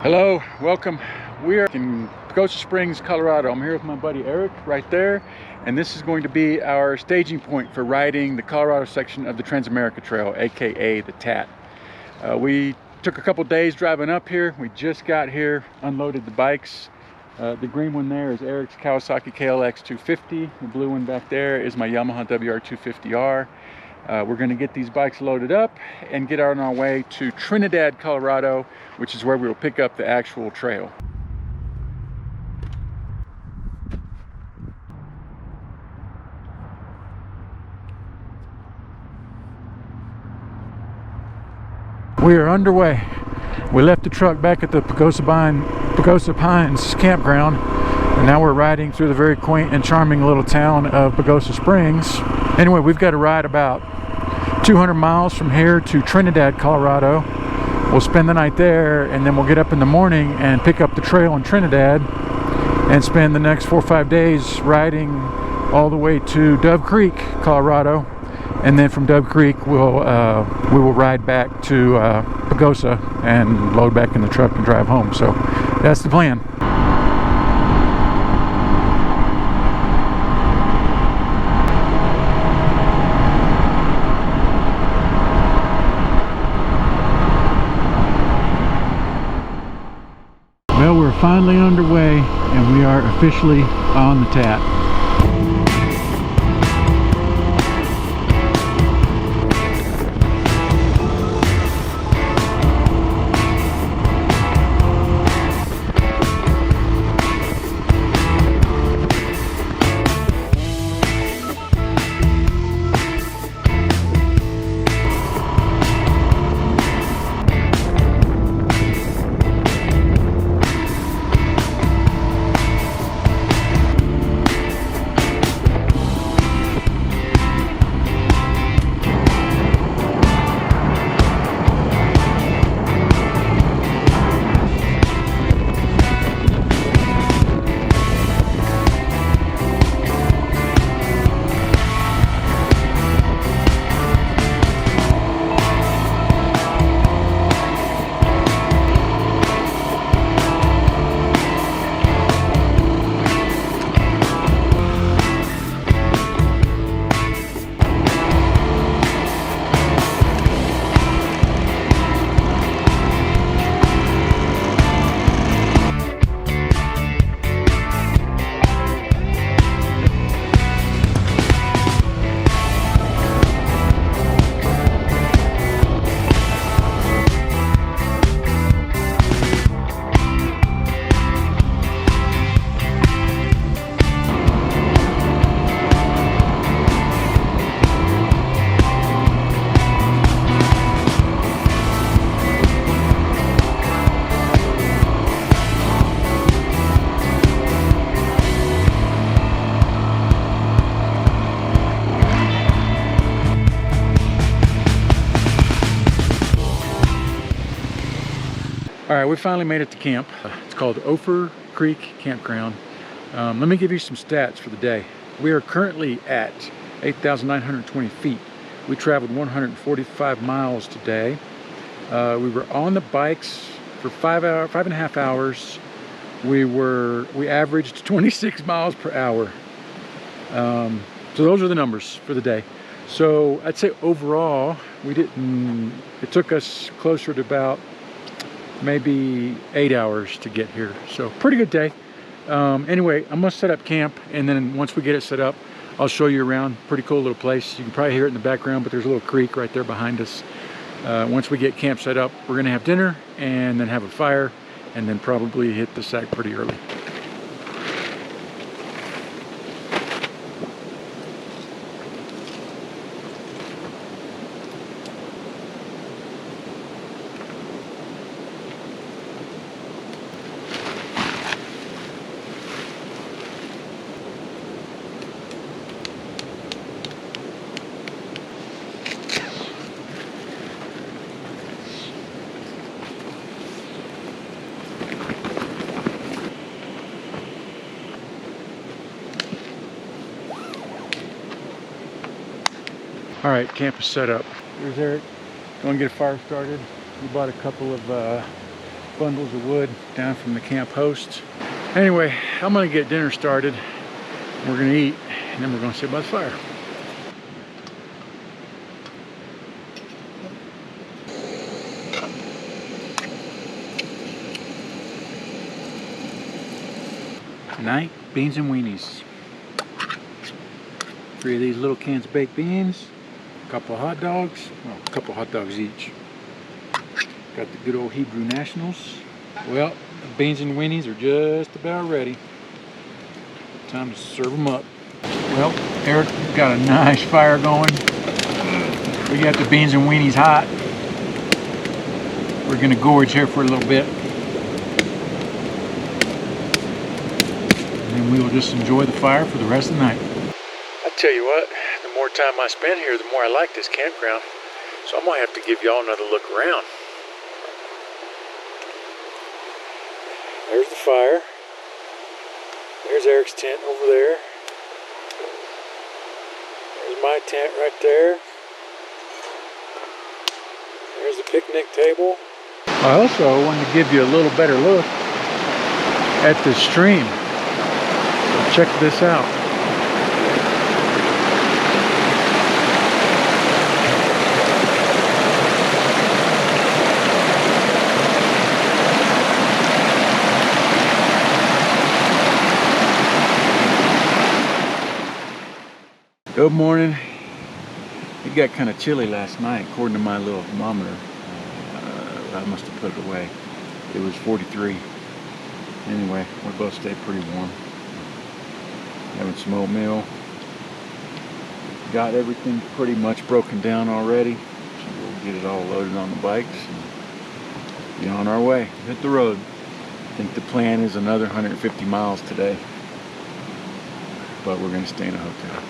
Hello, welcome. We are in Pagosa Springs, Colorado. I'm here with my buddy Eric right there, and this is going to be our staging point for riding the Colorado section of the Transamerica Trail, aka the TAT. We took a couple days driving up here. We just got here, unloaded the bikes. The green one there is Eric's Kawasaki KLX 250. The blue one back there is my Yamaha WR 250R. We're going to get these bikes loaded up and get on our way to Trinidad, Colorado, which is where we will pick up the actual trail. We are underway. We left the truck back at the Pagosa Pines campground, and now we're riding through the very quaint and charming little town of Pagosa Springs. Anyway, we've got to ride about 200 miles from here to Trinidad, Colorado. We'll spend the night there, and then we'll get up in the morning and pick up the trail in Trinidad and spend the next 4 or 5 days riding all the way to Dove Creek, Colorado. And then from Dove Creek we will ride back to Pagosa and load back in the truck and drive home. So that's the plan. Well, we're finally underway and we are officially on the TAT. All right, we finally made it to camp. It's called Ophir Creek Campground. Let me give you some stats for the day. We are currently at 8,920 feet. We traveled 145 miles today. We were on the bikes for 5.5 hours. We averaged 26 miles per hour. So those are the numbers for the day. So I'd say overall, it took us closer to about maybe 8 hours to get here. So pretty good day. Anyway, I'm gonna set up camp, and then once we get it set up, I'll show you around. Pretty cool little place. You can probably hear it in the background, but there's a little creek right there behind us. Once we get camp set up, we're gonna have dinner and then have a fire, and then probably hit the sack pretty early. All right, camp is set up. Here's Eric. Going to get a fire started. We bought a couple of bundles of wood down from the camp host. Anyway, I'm gonna get dinner started. We're gonna eat, and then we're gonna sit by the fire. Tonight, beans and weenies. 3 of these little cans of baked beans, a couple of hot dogs, well, a couple of hot dogs each. Got the good old Hebrew Nationals. Well, the beans and weenies are just about ready. Time to serve them up. Well, Eric got a nice fire going. We got the beans and weenies hot. We're gonna gorge here for a little bit. And then we will just enjoy the fire for the rest of the night. I tell you what, the more time I spend here, the more I like this campground. So I'm gonna have to give y'all another look around. There's the fire. There's Eric's tent over there. There's my tent right there. There's the picnic table. I also wanted to give you a little better look at the stream. So check this out. Good morning. It got kind of chilly last night, according to my little thermometer. I must have put it away. It was 43. Anyway, we both stayed pretty warm. Having some oatmeal. Got everything pretty much broken down already. So we'll get it all loaded on the bikes and be on our way. Hit the road. I think the plan is another 150 miles today. But we're going to stay in a hotel.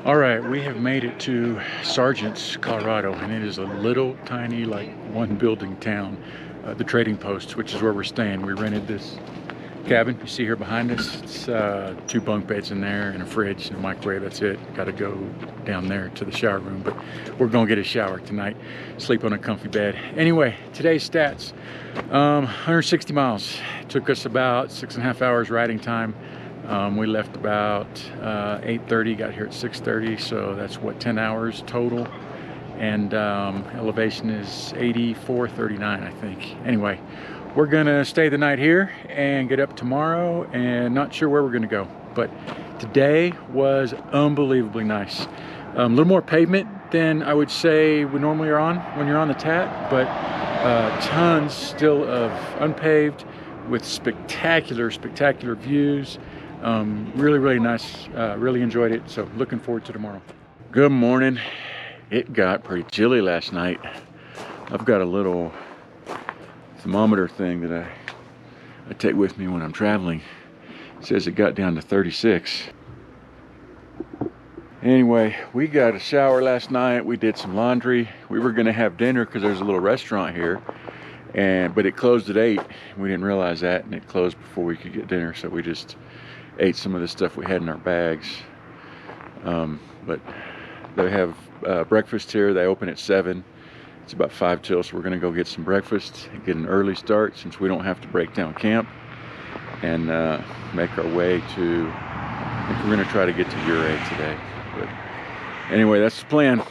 All right, we have made it to Sargent's, Colorado, and it is a little tiny, like, one building town. The Trading Post, which is where we're staying. We rented this cabin you see here behind us. It's 2 bunk beds in there and a fridge and a microwave. That's it. Got to go down there to the shower room, but we're gonna get a shower tonight, sleep on a comfy bed. Anyway, today's stats: 160 miles. It took us about 6.5 hours riding time. We left about 8:30, got here at 6:30, so that's what, 10 hours total. And elevation is 8439, I think. Anyway, we're gonna stay the night here and get up tomorrow, and not sure where we're gonna go, but today was unbelievably nice. A little more pavement than I would say we normally are on when you're on the TAT, but tons still of unpaved with spectacular views. Really nice. Really enjoyed it. So looking forward to tomorrow. Good morning. It got pretty chilly last night. I've got a little thermometer thing that I take with me when I'm traveling. It says it got down to 36. Anyway, we got a shower last night. We did some laundry. We were gonna have dinner because there's a little restaurant here, but it closed at 8. We didn't realize that, and it closed before we could get dinner. So we just ate some of the stuff we had in our bags. But they have breakfast here. They open at 7. It's about 5 till, so we're gonna go get some breakfast and get an early start since we don't have to break down camp, and make our way to, I think we're gonna try to get to Ouray today. But anyway, that's the plan.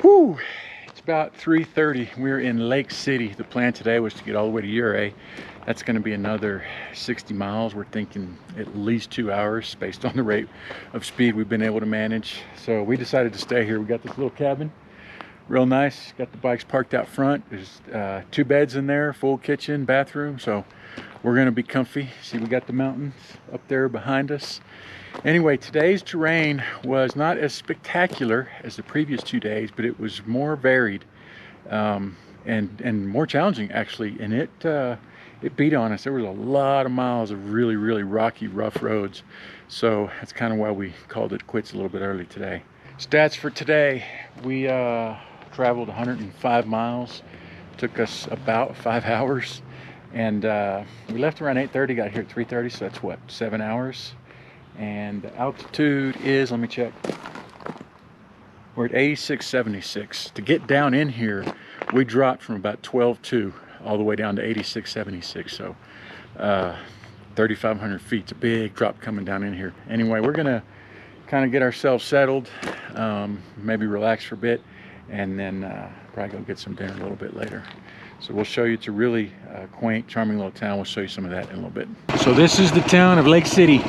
Whew, it's about 3:30. We're in Lake City. The plan today was to get all the way to Ouray. That's going to be another 60 miles. We're thinking at least 2 hours based on the rate of speed we've been able to manage. So we decided to stay here. We got this little cabin, real nice. Got the bikes parked out front. There's 2 beds in there, full kitchen, bathroom. So we're going to be comfy. See, we got the mountains up there behind us. Anyway, today's terrain was not as spectacular as the previous 2 days, but it was more varied and more challenging actually. And it beat on us. There was a lot of miles of really rocky, rough roads. So that's kind of why we called it quits a little bit early today. Stats for today: we traveled 105 miles. Took us about 5 hours, and we left around 8:30. Got here at 3:30. So that's what, 7 hours. And the altitude is, let me check, we're at 86.76. To get down in here, we dropped from about 12.2 all the way down to 86.76. So 3,500 feet. It's a big drop coming down in here. Anyway, we're gonna kind of get ourselves settled, maybe relax for a bit, and then probably go get some dinner a little bit later. So we'll show you. It's a really quaint, charming little town. We'll show you some of that in a little bit. So this is the town of Lake City.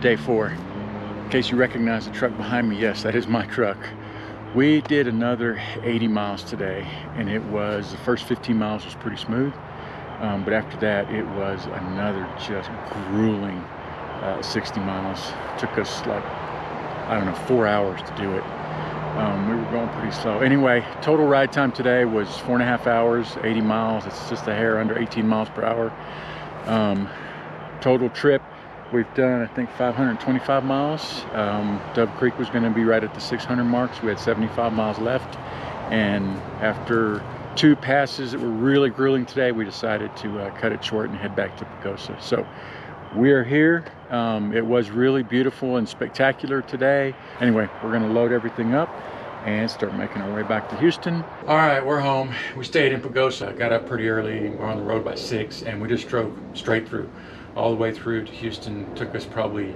day 4. In case you recognize the truck behind me, yes, that is my truck. We did another 80 miles today, and it was, the first 15 miles was pretty smooth, but after that it was another just grueling 60 miles. It took us like, I don't know, 4 hours to do it. We were going pretty slow. Anyway, total ride time today was 4.5 hours, 80 miles. It's just a hair under 18 miles per hour. Total trip, we've done, I think, 525 miles. Dove Creek was going to be right at the 600 mark, so we had 75 miles left. And after 2 passes that were really grueling today, we decided to cut it short and head back to Pagosa. So we are here. It was really beautiful and spectacular today. Anyway, we're going to load everything up and start making our way back to Houston. All right, we're home. We stayed in Pagosa. Got up pretty early. We're on the road by 6, and we just drove straight through, all the way through to Houston. Took us probably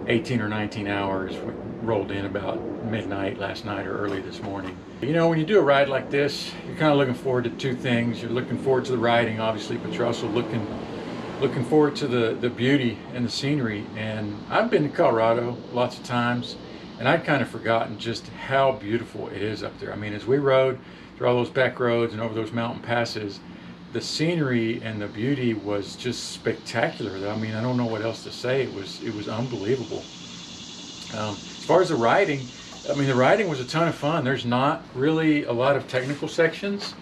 18 or 19 hours. We rolled in about midnight last night or early this morning. You know, when you do a ride like this, you're kind of looking forward to 2 things. You're looking forward to the riding, obviously, but you're also looking forward to the beauty and the scenery. And I've been to Colorado lots of times, and I'd kind of forgotten just how beautiful it is up there. I mean, as we rode through all those back roads and over those mountain passes, the scenery and the beauty was just spectacular. I mean, I don't know what else to say. It was unbelievable. As far as the riding, I mean, the riding was a ton of fun. There's not really a lot of technical sections.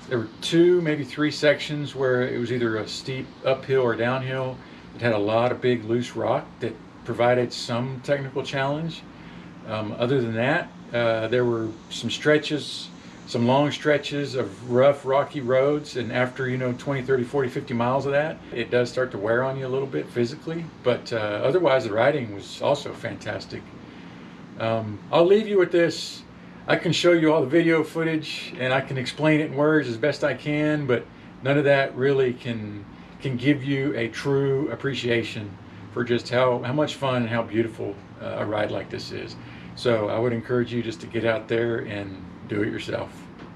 There were 2, maybe 3 sections where it was either a steep uphill or downhill. It had a lot of big loose rock that provided some technical challenge. Other than that, there were some stretches, some long stretches of rough, rocky roads, and after, you know, 20, 30, 40, 50 miles of that, it does start to wear on you a little bit physically, but otherwise the riding was also fantastic. I'll leave you with this. I can show you all the video footage and I can explain it in words as best I can, but none of that really can give you a true appreciation for just how much fun and how beautiful a ride like this is. So I would encourage you just to get out there and do it yourself.